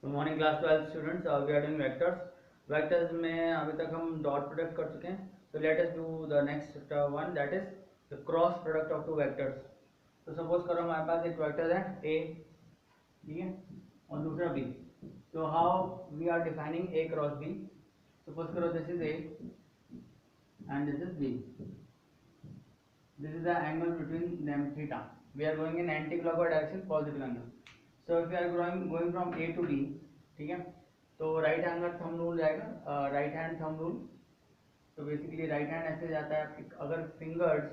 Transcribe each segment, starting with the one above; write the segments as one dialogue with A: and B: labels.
A: Good morning class 12 students. We are doing vectors. Vectors में अभी तक हम डॉट प्रोडक्ट कर चुके हैं। तो let us do the next one, that is the cross product of to vectors. तो सपोज करो हमारे पास एक वेक्टर है ए, ठीक है, और दूसरा बी। तो how we are defining a cross B? Suppose करो this is A and this is B. This is the angle between them, theta. We are going in anti-clockwise direction, positive angle. So if we are going from A to B, ठीक है, तो right hand thumb rule जाएगा, right hand thumb rule. तो basically right hand ऐसे जाता है, अगर fingers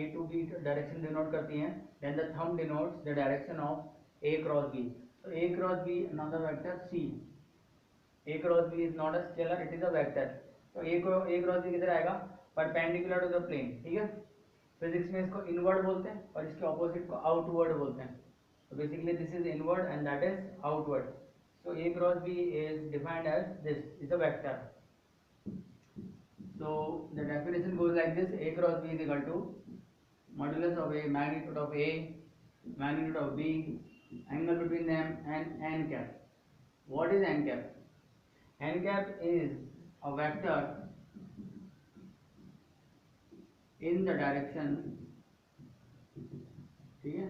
A: A to B direction denote करती हैं, then the thumb denotes the direction of A cross B. So A cross B another vector C. A cross B is not a scalar, it is a vector. तो A cross B किधर आएगा? Perpendicular to the plane, ठीक है। Physics में इसको inward बोलते हैं और इसके ऑपोजिट को आउटवर्ड बोलते हैं। तो basically this is inward and that is outward. So A cross B is defined as this is a vector. So the definition goes like this: A cross B is equal to modulus of A, magnitude of A, magnitude of B, angle between them, and n cap. What is n cap? N cap is a vector in the direction, ठीक है,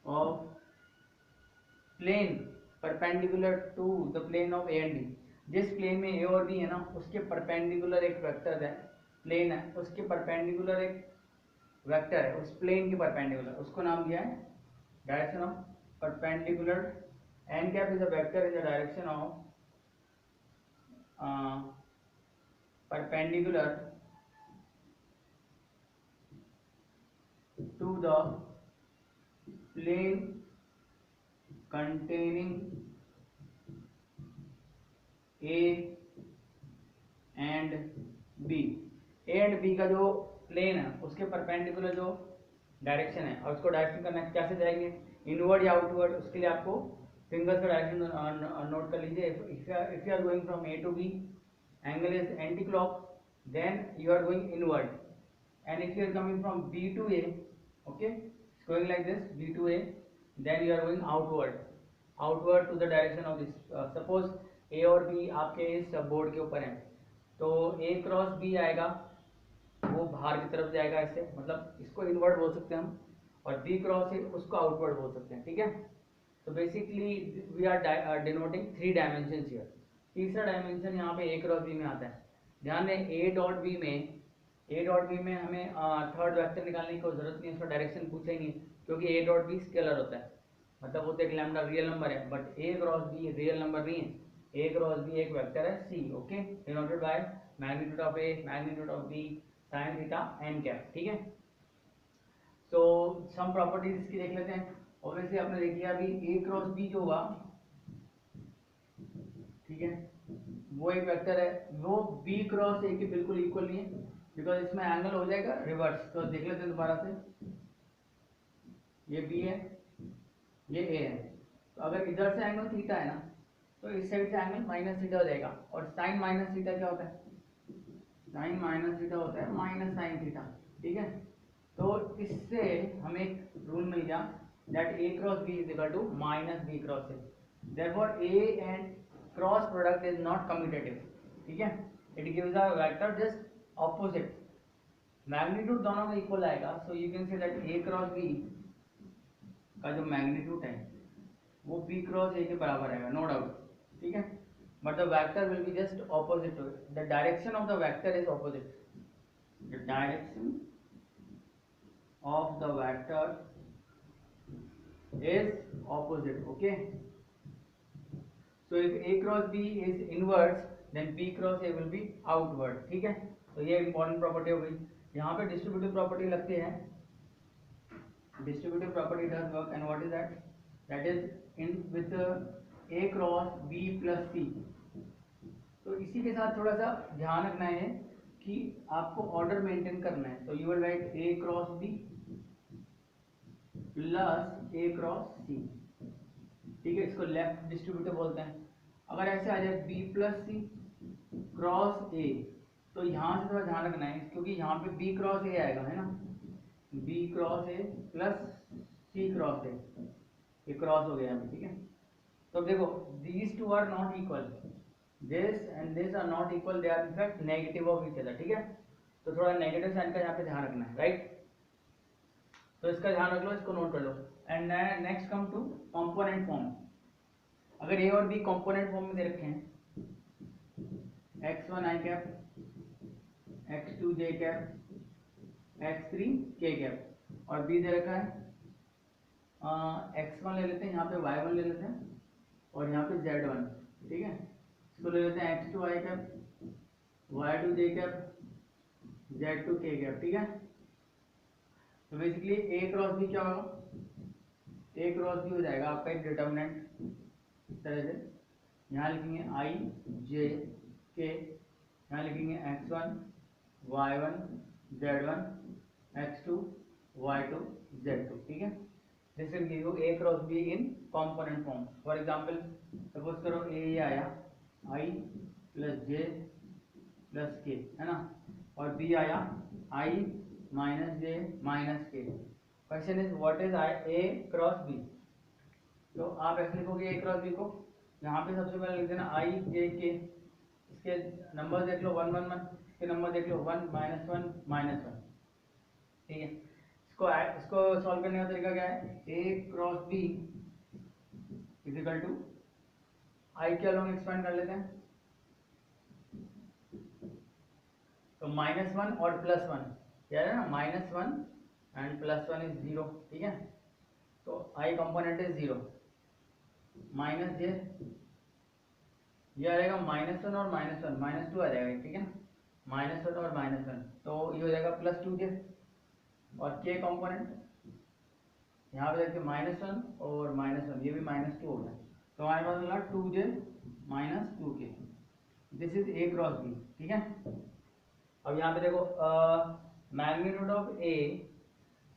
A: of plane perpendicular to the plane of A and B. जिस plane में A और B है ना, उसके perpendicular एक vector है, प्लेन है, उसके परपेंडिकुलर एक वेक्टर है, उस प्लेन के परपेंडिकुलर, उसको नाम दिया है direction of perpendicular. N cap is a vector in the direction of perpendicular to the plane containing A and B. A and B का जो प्लेन है उसके परपेंडिकुलर जो डायरेक्शन है, और उसको डायरेक्शन करना कैसे जाएंगे, इनवर्ड या आउटवर्ड, उसके लिए आपको फिंगर्स का डायरेक्शन नोट कर लीजिए। If you are going from A to B, angle is anti-clock, then you are going inward. And if you are coming from B to A, okay, it's going like this, B to A, then you are going outward to the direction of this. Suppose A और B आपके इस board के ऊपर है, तो A cross B आएगा, वो बाहर की तरफ जाएगा ऐसे, मतलब इसको इनवर्ड बोल सकते हैं हम, और B क्रॉस है उसको आउटवर्ड बोल सकते हैं, ठीक है। तो basically we are denoting three dimension here. तीसरा डायमेंशन यहाँ पे A क्रॉस B में आता है। ध्यान दें, A डॉट बी में हमें थर्ड वेक्टर निकालने की कोई जरूरत नहीं है, उसका डायरेक्शन पूछा ही नहीं, क्योंकि A डॉट बी स्केलर होता है, मतलब वो तो एक लैम्डा रियल नंबर है, but A cross B real number नहीं है। A क्रॉस B एक वेक्टर है C, okay, denoted by magnitude of A, magnitude of B, sine theta n cap, ठीक है। तो सम प्रॉपर्टीज इसकी देख लेते हैं। ऑब्वियसली आपने देख लिया अभी A क्रॉस B जो होगा, ठीक है, वो एक वेक्टर है, वो B क्रॉस A के बिल्कुल इक्वल नहीं है, बिकॉज इसमें एंगल हो जाएगा रिवर्स। तो देख लेते हैं दोबारा से, ये B है, ये A है, तो अगर इधर से एंगल थीटा है ना, तो इस साइड से एंगल माइनस थीटा हो जाएगा। और साइन माइनस थीटा क्या होता है? साइन माइनस थीटा होता है माइनस साइन थीटा, ठीक है। तो इससे हमें एक रूल मिल गया that A cross B is equal to minus B cross A। Therefore A and cross product is not commutative, ठीक है, it gives a vector just opposite. Magnitude दोनों में इक्वल आएगा, so you can say that A cross B का जो magnitude है वो B cross A के बराबर आएगा, नो डाउट, ठीक है, but the vector will be just opposite to it, the direction of the vector is opposite, the direction of the vector is opposite, okay. So if A cross B is inverse, then B cross A will be outward, ठीक है। तो ये important property हो गई। यहाँ पे distributive property लगती है, distributive property does work, and what is that? That is in with A cross B plus C। तो इसी के साथ थोड़ा सा ध्यान रखना है कि आपको ऑर्डर मेंटेन करना है। तो you will write A cross B plus A cross C, ठीक है, इसको लेफ्ट डिस्ट्रीब्यूटिव बोलते हैं। अगर ऐसे आ जाए B plus C cross A, तो यहाँ से थोड़ा ध्यान रखना है, क्योंकि यहाँ पे B क्रॉस A आएगा, है ना, B cross A plus C cross A, ये क्रॉस हो गया अभी, ठीक है। तो देखो these two are not equal, this and this are not equal, they are in fact negative of each other, ठीक है। तो थोड़ा नेगेटिव साइन का यहाँ पे ध्यान रखना है, राइट। तो इसका ध्यान रख लो, इसको नोट कर लो। And next come to component form. अगर ए और बी कंपोनेंट फॉर्म में दे रखे हैं, x1 i cap, x2 j cap, x3 k cap, और बी दे रखा है x1 ले लेते हैं, यहाँ पे y1 ले लेते हैं, और यहाँ पे z1, ठीक है। इसको ले लेते हैं x2 i cap, y2 j cap, z2 k cap, ठीक है। तो बेसिकली a क्रॉस b क्या होगा, a क्रॉस b हो जाएगा आपका एक डिटर्मिनेंट इस तरह से, यहाँ लिखेंगे i j k, यहाँ लिखेंगे x1 y1 z1 x2 y2 z2, ठीक है। This will give you a cross b in component form. For example suppose करो a ये आया i plus j plus k, है ना, और b आया i minus j minus k। Question is what is a cross b। तो आप ऐसे लिखोगे a क्रॉस b को, यहाँ पे सबसे पहले लिख देना i j k, इसके नंबर देख लो 1 1 1, इसके नंबर देख लो 1 माइनस 1 माइनस 1, ठीक है। इसको सॉल्व करने का तरीका क्या है, a cross b is equal to i के अलोंग एक्सपेंड कर लेते हैं, तो -1 और +1 क्या है ना, -1 एंड +1 इज 0, ठीक है। तो i component is 0, minus j ये आ जाएगा -1 और -1 -2 आ जाएगा, ठीक है ना, -1 और -1, तो ये हो जाएगा +2j, और k कंपोनेंट यहाँ पे देखिए -1 और -1, ये भी -2 हो गया, तो हमारे पास मिला 2j - 2k। This is a cross b, ठीक है। अब यहाँ पे देखो मैग्नीट्यूड ऑफ a,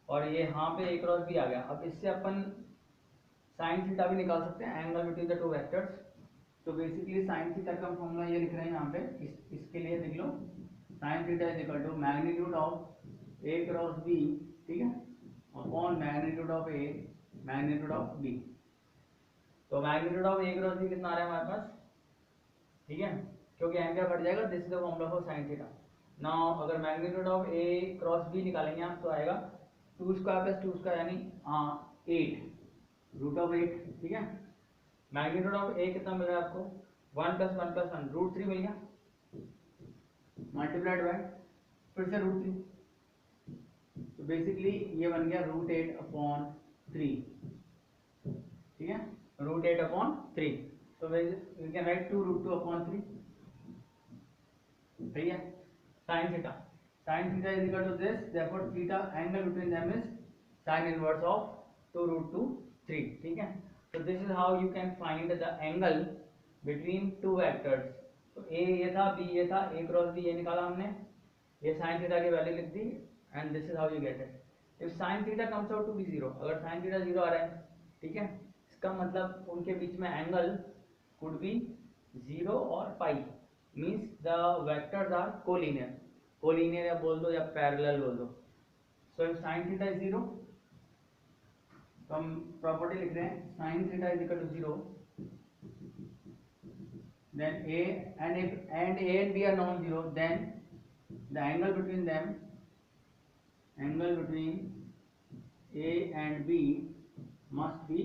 A: और ये यहाँ पे a क्रॉस b आ गया। अब इससे अपन साइन थीटा भी निकाल सकते हैं, angle between the two vectors. तो बेसिकली साइन थीटा का फॉर्मूला ये लिख रहे हैं यहाँ पे, इसके लिए देख लो, sine theta is equal to magnitude of a cross b, ठीक है, upon magnitude of a magnitude of b। तो magnitude of a cross b कितना आ रहा है हमारे पास, ठीक है, क्योंकि एंगल बढ़ जाएगा, this is the formula for sine theta. Now अगर magnitude of a cross b निकालेंगे आप, तो आएगा 2 स्क्वायर प्लस 2 स्क्वायर यानी 8 रूट ऑफ 8, ठीक है। मैग्नीट्यूड ऑफ a कितना मिल रहा है आपको, 1 + 1 + 1 √3 मिल गया, मल्टीप्लाइड बाय फिर से √3, तो बेसिकली ये बन गया √8/3, ठीक है, √8/3। तो वी कैन राइट 2√2/3, सही है। Sine theta is equal to this, therefore theta angle between them is sine inverse of 2√2/3, ठीक है। तो this is how you can find the angle between two vectors. तो a ये था, b ये था, a क्रॉस b ये निकाला हमने, ये साइन थीटा की वैल्यू लिख दी, and this is how you get it. If sine theta comes out to be 0, अगर साइन थीटा 0 आ रहा है, ठीक है, इसका मतलब उनके बीच में एंगल कुड बी 0 और pi, means the vectors are collinear या बोल दो या पैरेलल बोल दो। So if sine theta is 0, तो हम प्रॉपर्टी लिख रहे हैं sine theta is equal to 0, then a and b are non-zero, then the angle between a and b must be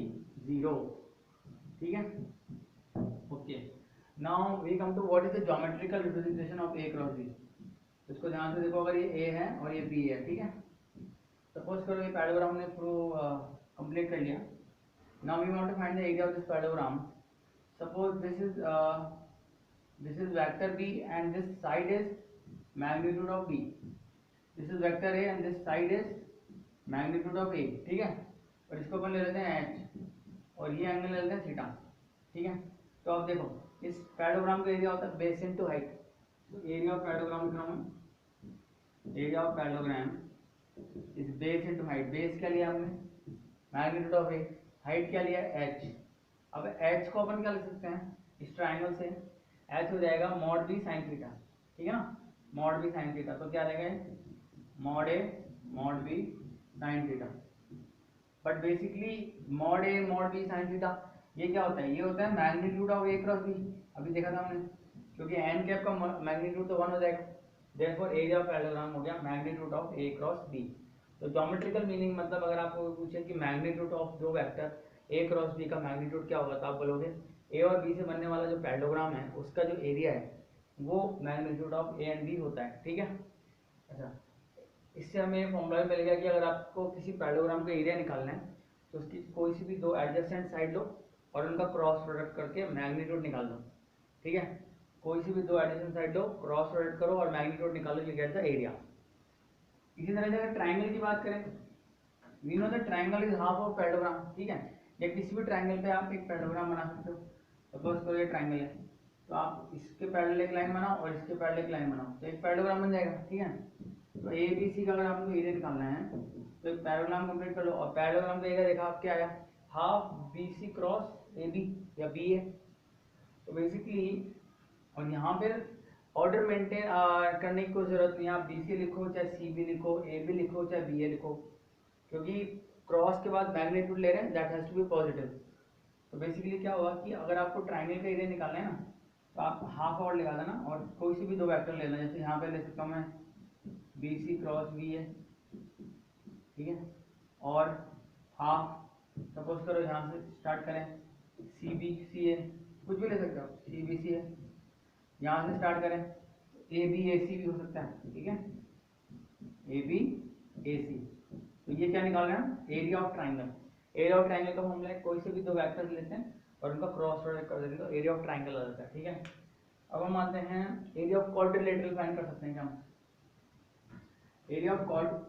A: 0, ठीक है। Okay, now we come to what is the geometrical representation of a cross b। इसको ध्यान से देखो, अगर ये a है और ये b है, ठीक है, सपोज करो ये पैराग्राम ने प्रूव कंप्लीट कर लिया। Now we want to find the area of this parallelogram. Suppose this is vector b and this side is magnitude of b, this is vector a and this side is magnitude of a, ठीक है। और इसको अपन ले लेते हैं h, और ये angle ले लेते हैं थीटा, ठीक है। तो अब देखो इस पैराग्राम का एरिया होता है बेस इनटू हाइट। तो एरिया ऑफ पैराग्राम लिख रहा हूं मैं, area of parallelogram is base into height. Base क्या लिया हमने, मैग्नीट्यूड ऑफ a, हाइट क्या लिया h। अब h को अपन क्या लिख सकते हैं, इस ट्रायंगल से h हो जाएगा मॉड b sin थीटा, ठीक है ना, मॉड b sin थीटा। तो क्या रहेगा, mod a mod b sin theta. But basically mod a mod b sin theta ये क्या होता है, ये होता है magnitude of A cross B, अभी देखा था हमने, क्योंकि एन कैप का मैग्नीट्यूड तो 1 हो जाएगा, देयरफॉर एरिया ऑफ पैरेललोग्राम हो गया magnitude of A cross B. तो ज्योमेट्रिकल मीनिंग मतलब अगर आपको पूछे कि मैग्नीट्यूड ऑफ दो वेक्टर ए क्रॉस बी का मैग्नीट्यूड क्या होगा, तो आप बोलोगे ए और बी से बनने वाला जो पैरेललोग्राम है उसका जो एरिया है वो magnitude of A and B होता है, ठीक है। अच्छा, इससे हमें ये फॉर्मूला भी मिल गया कि अगर आपको किसी पैरेललोग्राम का एरिया निकालना है तो उसकी कोई सी भी दो एडजेसेंट साइड लो और उनका क्रॉस प्रोडक्ट करके मैग्नीट्यूड निकाल दो, ठीक है। कोई सी भी दो एडजेसेंट साइड लो, क्रॉस प्रोडक्ट करो और मैग्नीट्यूड निकालो, यू गेट द एरिया। इसी तरह से अगर ट्राइंगल की बात करें, we know the triangle is half of parallelogram, ठीक है। या किसी भी ट्राइंगल पे आप एक पैरेललोग्राम बना सकते हो, सपोज करो ये ट्राइंगल है, तो आप इसके पैरेलल एक लाइन बनाओ और इसके पैरेलल एक लाइन बनाओ, तो एक पैरेललोग्राम बन जाएगा, ठीक है। तो ए बी सी का अगर आपको एरिया निकालना है तो एक पैरेललोग्राम कंप्लीट कर लो, और पैरेललोग्राम का एरिया देखा आप क्या आया, half B C cross A B या बी ए। तो बेसिकली और यहाँ पर ऑर्डर मेंटेन करने की कोई जरूरत नहीं है, आप बी सी लिखो चाहे सी बी लिखो, ए बी लिखो चाहे बी ए लिखो, क्योंकि क्रॉस के बाद मैग्नीट्यूड ले रहे हैं, that has to be positive. तो बेसिकली क्या हुआ कि अगर आपको ट्राइंगल का एरिया निकालना है ना, तो आप हाफ और लगा देना और कोई सी भी दो वेक्टर ले लेना, जैसे यहाँ पे ले सकता हूँ मैं बी सी क्रॉस बी है, ठीक है, और हाफ सपोज करो यहाँ से स्टार्ट करें सी बी सी है, कुछ भी ले सकते हो, सी बी सी है, यहाँ से स्टार्ट करें ए बी ए सी भी हो सकता है, ठीक है, ए बी ए सी। तो ये क्या निकाल रहे हैं, area of triangle. Area of triangle का फॉर्मूला है कोई से भी दो वेक्टर्स लेते हैं और उनका क्रॉस प्रोडक्ट कर देते हैं, तो एरिया ऑफ ट्राइंगल आ जाता है, ठीक है। अब हम आते हैं एरिया ऑफ क्वाड्रिलेटरल फाइंड कर सकते हैं क्या हम, एरिया ऑफ क्वाड